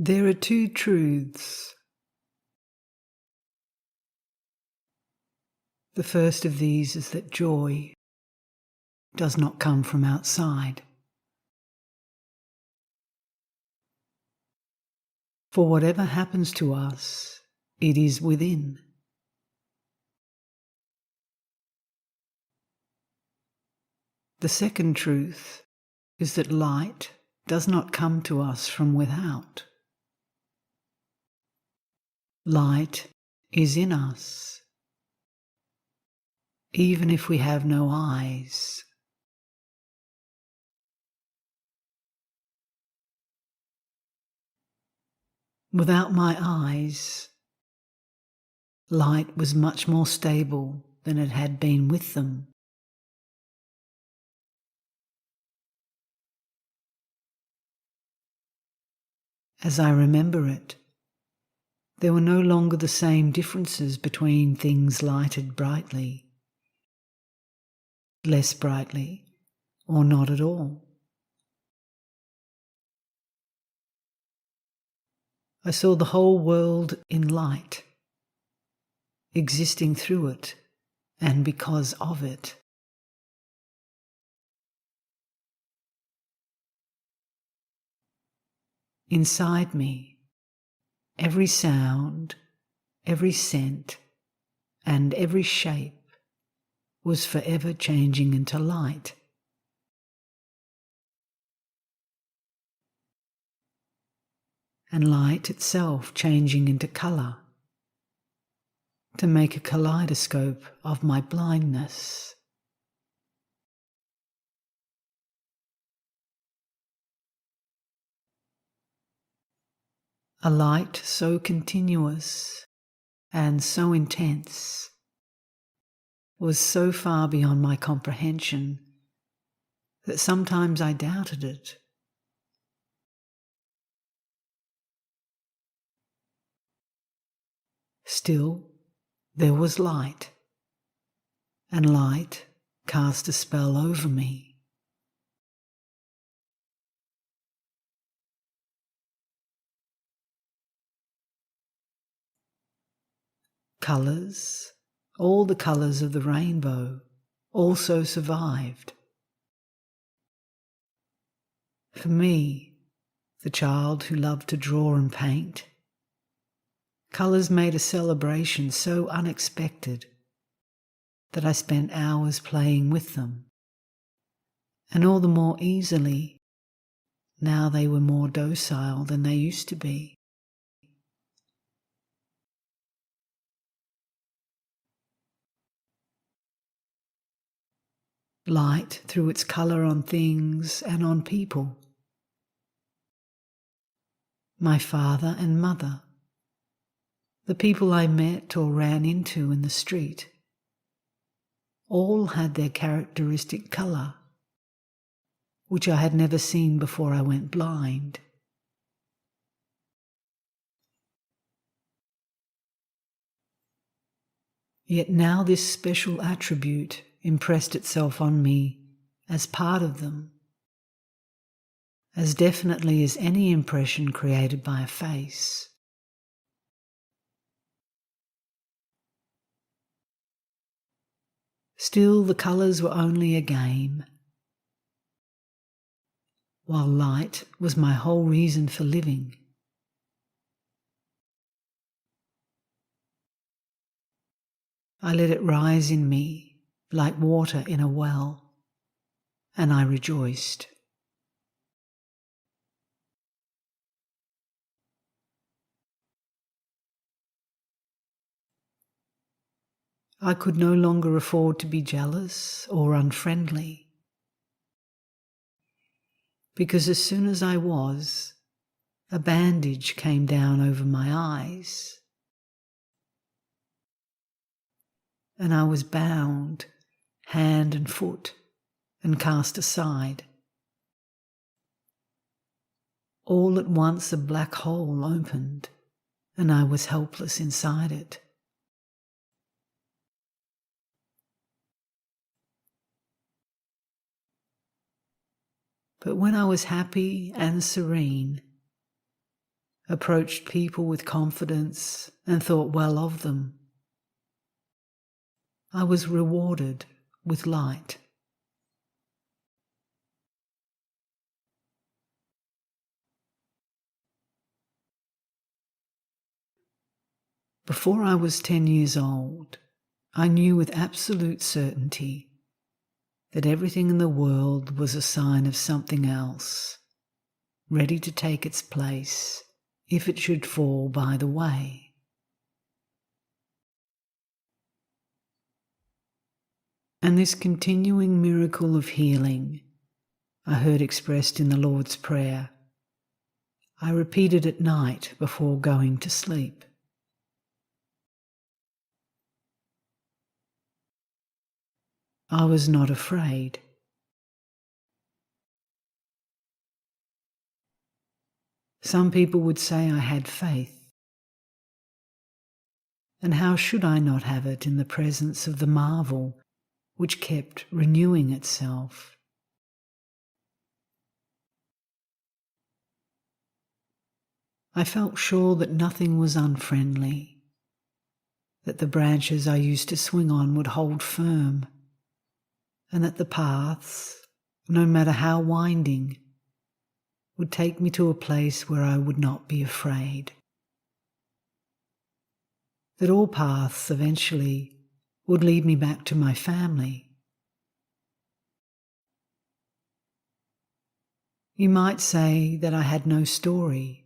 There are two truths. The first of these is that joy does not come from outside. For whatever happens to us, it is within. The second truth is that light does not come to us from without. Light is in us, even if we have no eyes. Without my eyes, light was much more stable than it had been with them. As I remember it, there were no longer the same differences between things lighted brightly, less brightly, or not at all. I saw the whole world in light, existing through it and because of it. Inside me, every sound, every scent, and every shape was forever changing into light. And light itself changing into colour, to make a kaleidoscope of my blindness. A light so continuous and so intense was so far beyond my comprehension that sometimes I doubted it. Still, there was light, and light cast a spell over me. Colours, all the colours of the rainbow, also survived. For me, the child who loved to draw and paint, colours made a celebration so unexpected that I spent hours playing with them, and all the more easily now they were more docile than they used to be. Light threw its colour on things and on people. My father and mother, the people I met or ran into in the street, all had their characteristic colour, which I had never seen before I went blind. Yet now this special attribute impressed itself on me as part of them, as definitely as any impression created by a face. Still, the colours were only a game, while light was my whole reason for living. I let it rise in me like water in a well, and I rejoiced. I could no longer afford to be jealous or unfriendly, because as soon as I was, a bandage came down over my eyes, and I was bound hand and foot and cast aside. All at once a black hole opened, and I was helpless inside it. But when I was happy and serene, approached people with confidence and thought well of them. I was rewarded with light. Before I was 10 years old, I knew with absolute certainty that everything in the world was a sign of something else, ready to take its place if it should fall by the way. And this continuing miracle of healing I heard expressed in the Lord's Prayer. I repeated at night before going to sleep. I was not afraid. Some people would say I had faith. And how should I not have it in the presence of the marvel which kept renewing itself? I felt sure that nothing was unfriendly, that the branches I used to swing on would hold firm, and that the paths, no matter how winding, would take me to a place where I would not be afraid. That all paths eventually would lead me back to my family. You might say that I had no story,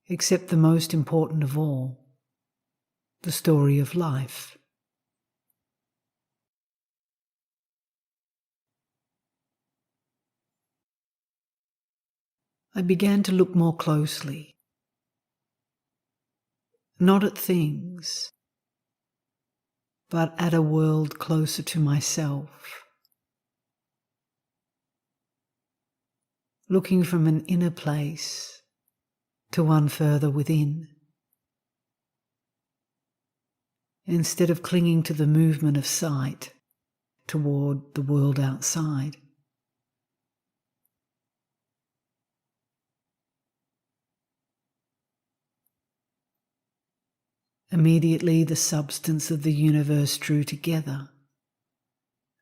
except the most important of all, the story of life. I began to look more closely, not at things, but at a world closer to myself, looking from an inner place to one further within, instead of clinging to the movement of sight toward the world outside. Immediately the substance of the universe drew together,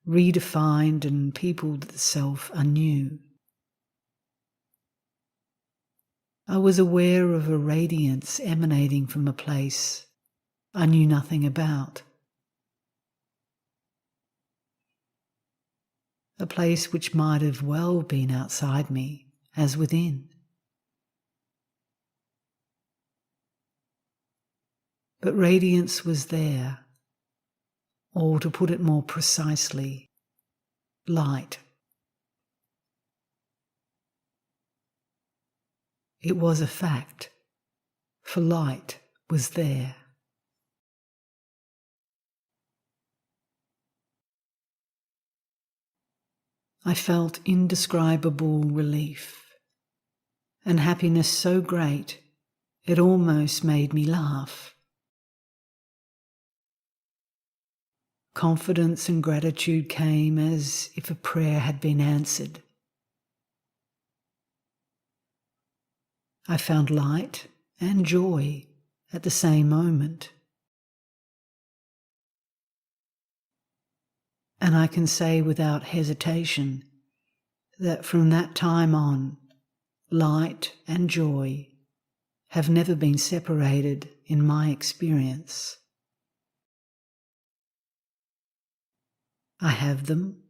redefined and peopled itself anew. I was aware of a radiance emanating from a place I knew nothing about. A place which might have well been outside me as within. But radiance was there, or to put it more precisely, light. It was a fact, for light was there. I felt indescribable relief, and happiness so great it almost made me laugh. Confidence and gratitude came as if a prayer had been answered. I found light and joy at the same moment. And I can say without hesitation that from that time on, light and joy have never been separated in my experience. I have them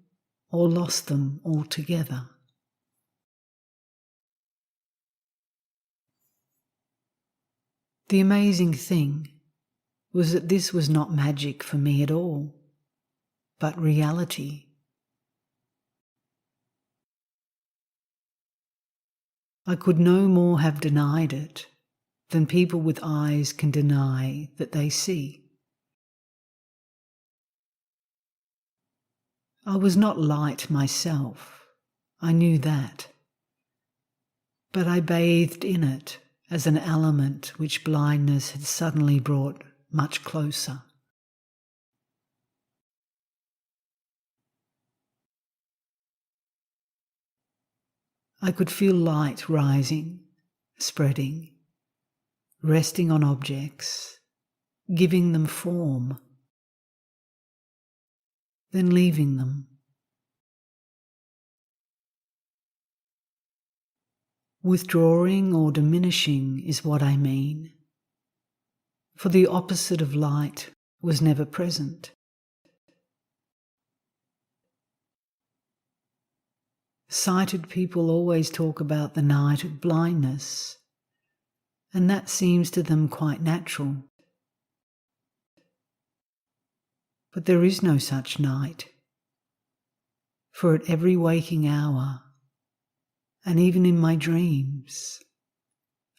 or lost them altogether. The amazing thing was that this was not magic for me at all, but reality. I could no more have denied it than people with eyes can deny that they see. I was not light myself, I knew that, but I bathed in it as an element which blindness had suddenly brought much closer. I could feel light rising, spreading, resting on objects, giving them form, then leaving them. Withdrawing or diminishing is what I mean, for the opposite of light was never present. Sighted people always talk about the night of blindness, and that seems to them quite natural. But there is no such night, for at every waking hour, and even in my dreams,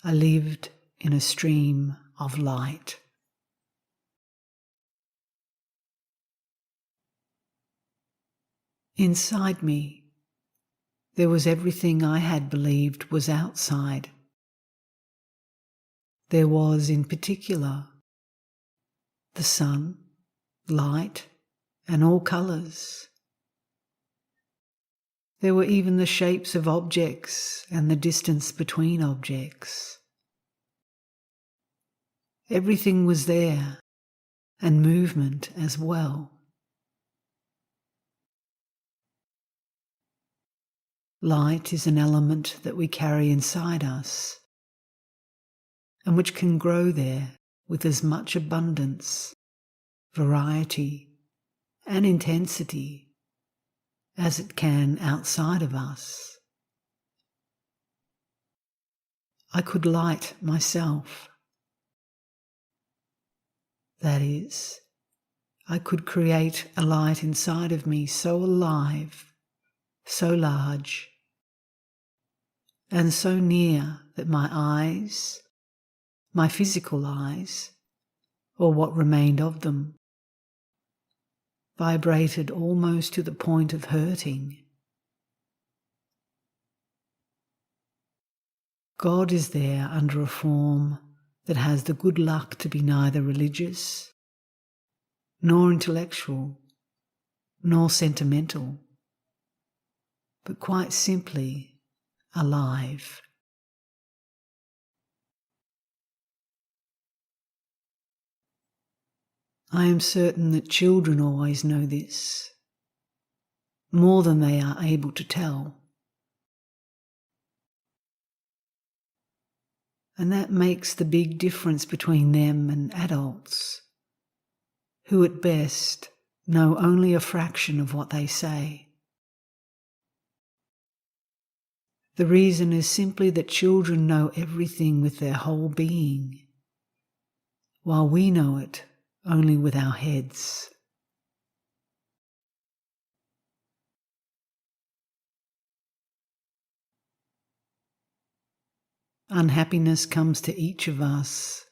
I lived in a stream of light. Inside me, there was everything I had believed was outside. There was, in particular, the sun, light, and all colours. There were even the shapes of objects and the distance between objects. Everything was there, and movement as well. Light is an element that we carry inside us, and which can grow there with as much abundance, variety, and intensity as it can outside of us. I could light myself. That is, I could create a light inside of me so alive, so large, and so near that my eyes, my physical eyes, or what remained of them, vibrated almost to the point of hurting. God is there under a form that has the good luck to be neither religious, nor intellectual, nor sentimental, but quite simply alive. I am certain that children always know this, more than they are able to tell. And that makes the big difference between them and adults, who at best know only a fraction of what they say. The reason is simply that children know everything with their whole being, while we know it only with our heads. Unhappiness comes to each of us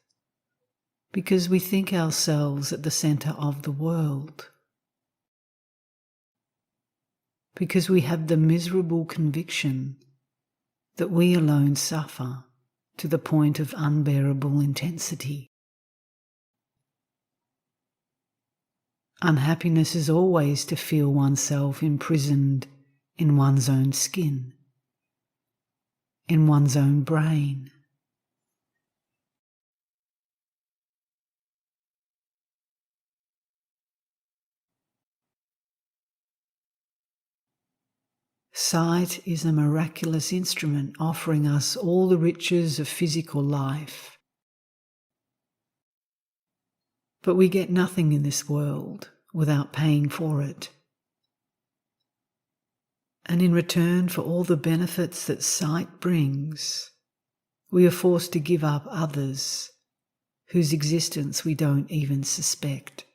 because we think ourselves at the centre of the world, because we have the miserable conviction that we alone suffer to the point of unbearable intensity. Unhappiness is always to feel oneself imprisoned in one's own skin, in one's own brain. Sight is a miraculous instrument offering us all the riches of physical life. But we get nothing in this world without paying for it. And in return for all the benefits that sight brings, we are forced to give up others whose existence we don't even suspect.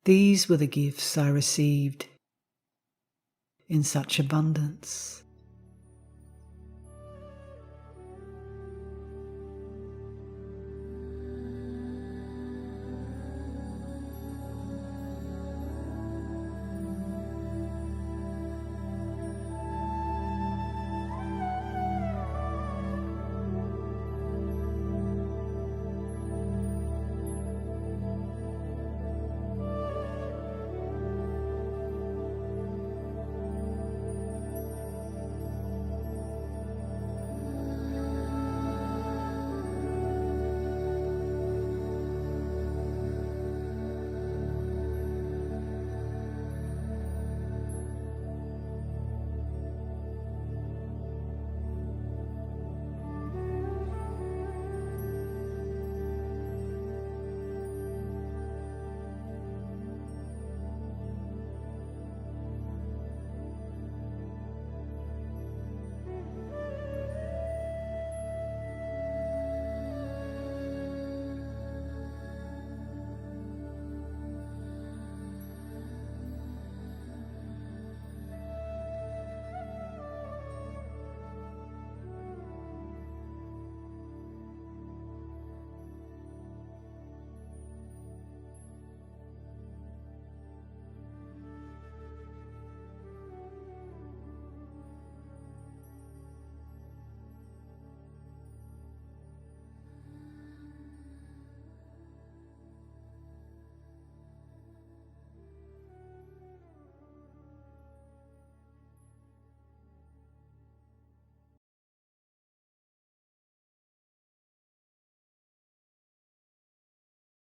These were the gifts I received in such abundance.